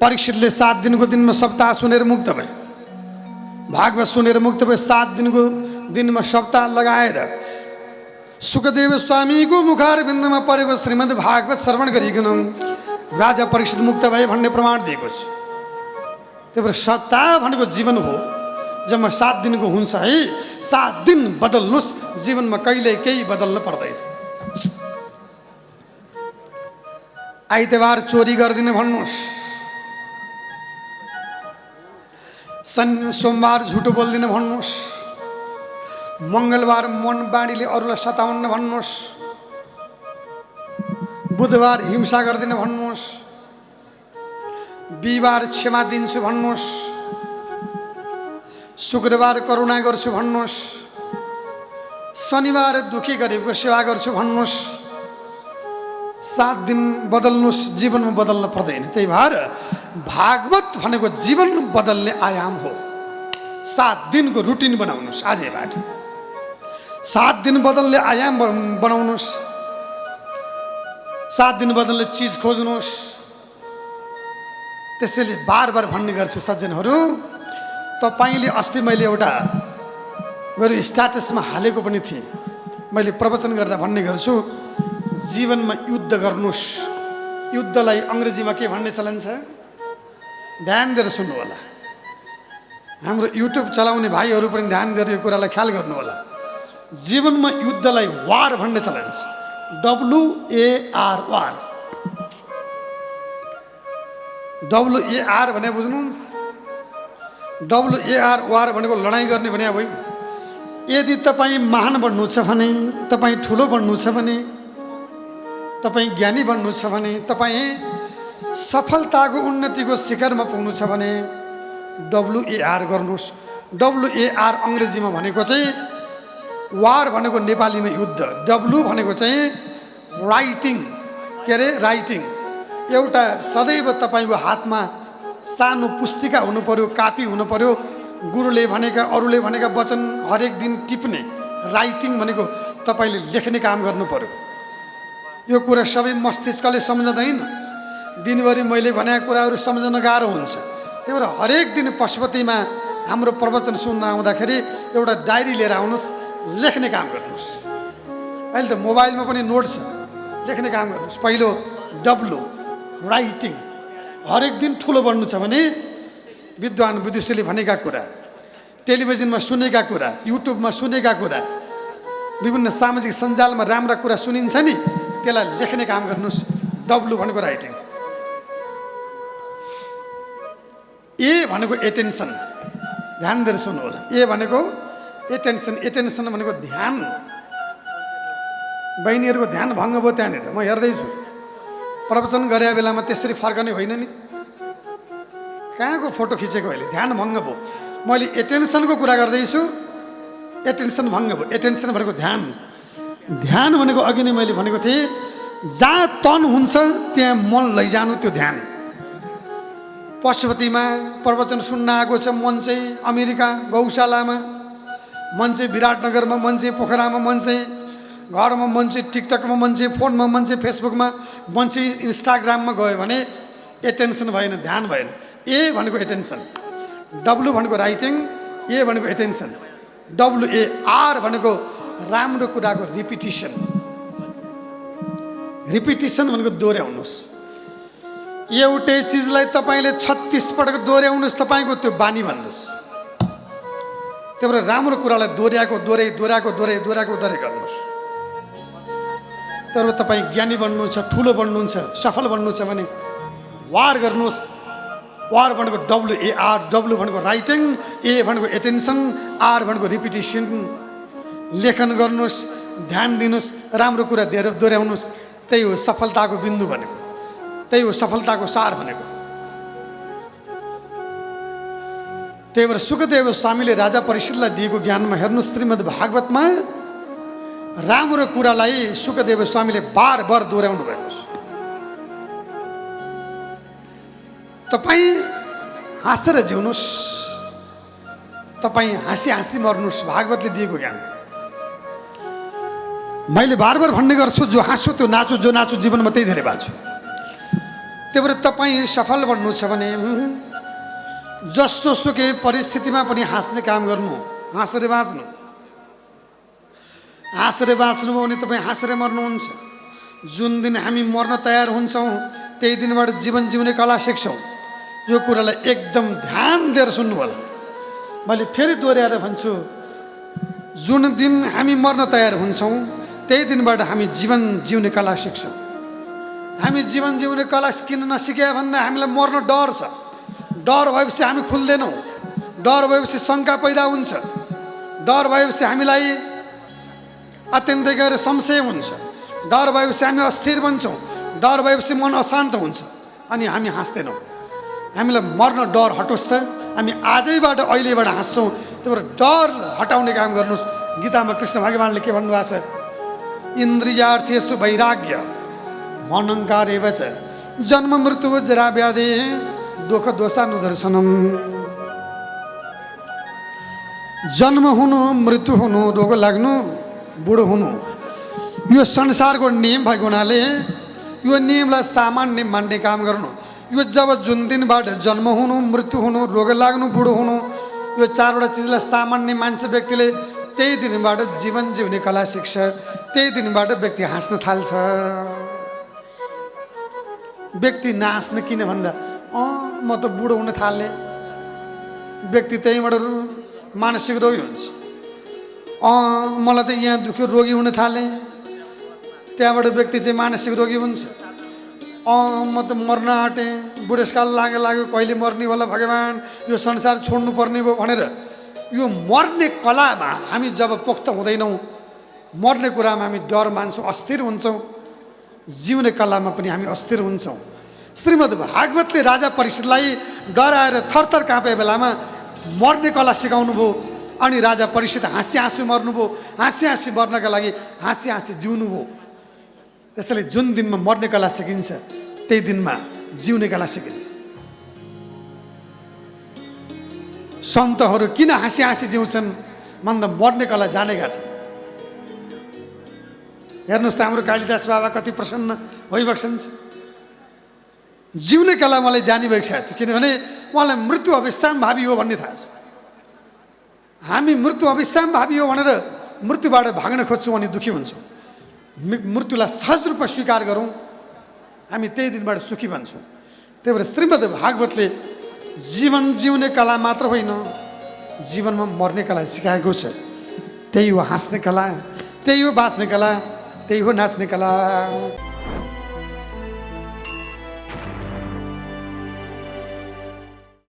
परीक्षितले 7 दिनको दिनमा सप्ताह सुनेर मुक्त भए। भागवत सुनेर मुक्त भए। 7 दिनको दिनमा सप्ताह लगाएर सुखदेव स्वामीको मुखारविन्दमा परेको श्रीमद् भागवत श्रवण गरिकन राजा परीक्षित मुक्त भए भन्ने प्रमाण दिएको छ। त्यही भएर सप्ताह भनेको जीवन हो। जम्मा 7 दिनको हुन्छ है। 7 दिन बदल्नुस्, जीवनमा कहिल्यै केही बदल्न पर्दैन। आइतबार चोरी गर्दिन भन्नुस्, सोमबार झुटो बोल्दिन भन्नुस्, मङ्गलबार मन बाणीले अरूलाई सताउन्न भन्नुस्, बुधबार हिंसा गर्दिन भन्नुस्, बिहिबार क्षमा दिन्छु भन्नुस्, शुक्रबार करुणा गर्छु भन्नुस्, शनिबार दुखी गरिबको सेवा गर्छु भन्नुस्। 7 दिन बदल्नुस्, जीवनमा बदल्न पर्दैन। त्यही भएर भागवत भनेको जीवन बदल्ने आयाम हो। 7 दिनको रुटिन बनाउनुस् आजैबाट। 7 दिन बदल्ने आयाम बनाउनुस्। 7 दिन बदल्ने चिज खोज्नुस्। त्यसैले बार बार भन्ने गर्छु सज्जनहरू, तपाईले अस्ति मैले एउटा मेरो स्ट्याटसमा हालेको पनि थिएँ। मैले प्रवचन गर्दा भन्ने गर्छु, जीवनमा युद्ध गर्नुस्। युद्धलाई अङ्ग्रेजीमा के भन्ने चलन छ? ध्यान दिएर सुन्नु होला। हाम्रो युट्युब चलाउने भाइहरू पनि ध्यान दिएर यो कुरालाई ख्याल गर्नु होला। जीवनमा युद्धलाई वार भन्ने चलन छ। WAR वार। WAR भने बुझ्नुहुन्छ? WAR वार भनेको लडाइँ गर्ने भने होइन। यदि तपाईँ महान बन्नु छ भने, तपाईँ ठुलो बन्नु छ भने, तपाईँ ज्ञानी बन्नु छ भने, तपाईँ सफलताको उन्नतिको शिखरमा पुग्नु छ भने WAR गर्नुस्। WAR अङ्ग्रेजीमा भनेको चाहिँ वार भनेको नेपालीमा युद्ध। W भनेको चाहिँ राइटिङ। के अरे? राइटिङ। एउटा सदैव तपाईँको हातमा सानो पुस्तिका हुनु पर्यो, कापी हुनु पर्यो। गुरुले भनेका, अरूले भनेका वचन हरेक दिन टिप्ने। राइटिङ भनेको तपाईँले लेख्ने काम गर्नु पर्यो। यो कुरा सबै मस्तिष्कले सम्झँदैन। दिनभरि मैले भनेका कुराहरू सम्झन गाह्रो हुन्छ। त्यही भएर हरेक दिन पशुपतिमा हाम्रो प्रवचन सुन्न आउँदाखेरि एउटा डायरी लिएर आउनुहोस्, लेख्ने काम गर्नुहोस्। अहिले त मोबाइलमा पनि नोट छ, लेख्ने काम गर्नुहोस्। पहिलो W राइटिङ। हरेक दिन ठुलो बन्नु छ भने विद्वान विदुषीले भनेका कुरा, टेलिभिजनमा सुनेका कुरा, युट्युबमा सुनेका कुरा, विभिन्न सामाजिक सञ्जालमा राम्रा कुरा सुनिन्छ नि, त्यसलाई लेख्ने काम गर्नुहोस्। W भनेको राइटिङ। A भनेको एटेन्सन। ध्यान दिएर सुन्नु होला। A भनेको एटेन्सन। एटेन्सन भनेको ध्यान। बहिनीहरूको ध्यान भङ्ग भयो त्यहाँनिर। म हेर्दैछु प्रवचन गरेका बेलामा त्यसरी फर्कने होइन नि। कहाँको फोटो खिचेको अहिले? ध्यान भङ्ग भयो। मैले एटेन्सनको कुरा गर्दैछु, एटेन्सन भङ्ग भयो। एटेन्सन भनेको ध्यान। ध्यान भनेको अघि नै मैले भनेको थिएँ, जहाँ तन हुन्छ त्यहाँ मन लैजानु, त्यो ध्यान। पशुपतिमा प्रवचन सुन्न आएको छ, मन चाहिँ अमेरिका गौशालामा, मन चाहिँ विराटनगरमा, मन चाहिँ पोखरामा, मन चाहिँ घरमा, मन चाहिँ टिकटकमा, मन चाहिँ फोनमा, मन चाहिँ फेसबुकमा, मन चाहिँ इन्स्टाग्राममा गयो भने एटेन्सन भएन, ध्यान भएन। A भनेको एटेन्सन, W भनेको राइटिङ, A भनेको एटेन्सन, WAR भनेको राम्रो कुराको रिपिटिसन। रिपिटिसन भनेको दोहोऱ्याउनुहोस्। एउटै चिजलाई तपाईँले 36 पटक दोहोऱ्याउनुहोस्, तपाईँको त्यो बानी बन्दछ। त्यही भएर राम्रो कुरालाई दोहोऱ्याएको गर्नुहोस्। तर तपाईँ ज्ञानी बन्नुहुन्छ, ठुलो बन्नुहुन्छ, सफल बन्नुहुन्छ भने वार गर्नुहोस्। वार भनेको WAR। W भनेको राइटिङ, A भनेको एटेन्सन, R भनेको रिपिटिसन। लेखन गर्नुहोस्, ध्यान दिनुहोस्, राम्रो कुरा दोहोऱ्याउनुहोस्। त्यही हो सफलताको बिन्दु भनेको, त्यही हो सफलताको सार भनेको। त्यही भएर सुखदेव स्वामीले राजा परीक्षितलाई दिएको ज्ञानमा हेर्नुहोस्, श्रीमद् भागवतमा राम्रो कुरालाई सुखदेव स्वामीले बार बार दोहोऱ्याउनु भएको छ। तपाईँ हाँसेर जिउनुहोस्, तपाईँ हाँसी हाँसी मर्नुहोस्। भागवतले दिएको ज्ञान। मैले बार बार भन्ने गर्छु, जो हाँसो त्यो नाचो, जो नाचो जीवनमा त्यही धेरै बाँच्छु। त्यही भएर तपाईँ सफल बन्नु छ भने जस्तो सुकै परिस्थितिमा पनि हाँस्ने काम गर्नु, हाँसेर बाँच्नु। हाँसेर बाँच्नुभयो भने तपाईँ हाँसेर मर्नुहुन्छ। जुन दिन हामी मर्न तयार हुन्छौँ त्यही दिनबाट जीवन जिउने कला सिक्छौँ। यो कुरालाई एकदम ध्यान दिएर सुन्नु होला। मैले फेरि दोहोऱ्याएर भन्छु, जुन दिन हामी मर्न तयार हुन्छौँ त्यही दिनबाट हामी जीवन जिउने कला सिक्छौँ। हामी जीवन जिउने कला किन नसिके भन्दा हामीलाई मर्न डर छ। डर भएपछि हामी खुल्दैनौँ। डर भएपछि शङ्का पैदा हुन्छ। डर भएपछि हामीलाई अत्यन्तै गएर संशय हुन्छ। डर भएपछि हामी अस्थिर बन्छौँ। डर भएपछि मन अशान्त हुन्छ अनि हामी हाँस्दैनौँ। हामीलाई मर्न डर हटोस् त हामी आजैबाट अहिलेबाट हाँस्छौँ। त्यही भएर डर हटाउने काम गर्नुहोस्। गीतामा कृष्ण भगवानले के भन्नुभएको छ? इन्द्रियार्थेषु वैराग्य मनङ्कार एव च जन्म मृत्यु जरा व्याधि दुःख दोषानुदर्शनम। जन्म हुनु, मृत्यु हुनु, रोग लाग्नु, बुढो हुनु यो संसारको नियम भएको हुनाले यो नियमलाई सामान्य मान्ने काम गर्नु। यो जब जुन दिनबाट जन्म हुनु, मृत्यु हुनु, रोग लाग्नु, बुढो हुनु यो चारवटा चिजलाई सामान्य मान्छ व्यक्तिले, त्यही दिनबाट जीवन जिउने कला सिक्छ। त्यही दिनबाट व्यक्ति हाँस्न थाल्छ। व्यक्ति नहाँस्ने किन भन्दा म त बुढो हुन थाल्ने, व्यक्ति त्यहीँबाट मानसिक रोगी हुन्छ। मलाई त यहाँ दुख्यो रोगी हुन थालेँ, त्यहाँबाट व्यक्ति चाहिँ मानसिक रोगी हुन्छ। म त मर्न आँटेँ, बुढेसकाल लाग्यो कहिले मर्ने होला भगवान्, यो संसार छोड्नु पर्ने भयो भनेर यो मर्ने कलामा हामी जब पोख्त हुँदैनौँ, मर्ने कुरामा हामी डर मान्छौँ, अस्थिर हुन्छौँ। जिउने कलामा पनि हामी अस्थिर हुन्छौँ। श्रीमद् भागवतले राजा परिषदलाई डराएर थरथर काँपे बेलामा मर्ने कला सिकाउनु भयो अनि राजा परिषद हाँसी हाँसी मर्नुभयो। हाँसी हाँसी मर्नका लागि हाँसी हाँसी जिउनु भयो। त्यसैले जुन दिनमा मर्ने कला सिकिन्छ त्यही दिनमा जिउने कला सिकिन्छ। सन्तहरू किन हाँसी हाँसी जिउँछन् भन्दा मर्ने कला जानेका छन्। हेर्नुहोस् त हाम्रो कालिदास बाबा कति प्रसन्न भइबक्छन्। जिउने कला मलाई जानिरहेको छ, किनभने उहाँलाई मृत्यु अविश्रामभावी हो भन्ने थाहा छ। हामी मृत्यु अविश्रामभावी हो भनेर मृत्युबाट भाग्न खोज्छौँ अनि दुःखी हुन्छौँ। मृत्युलाई सहज रूपमा स्वीकार गरौँ, हामी त्यही दिनबाट सुखी बन्छौँ। त्यही भएर श्रीमद् भागवतले जीवन जिउने कला मात्र होइन, जीवनमा मर्ने कला सिकाएको छ। त्यही हो हाँस्ने कला, त्यही हो बाँच्ने कला, त्यही हो नाच्ने कला।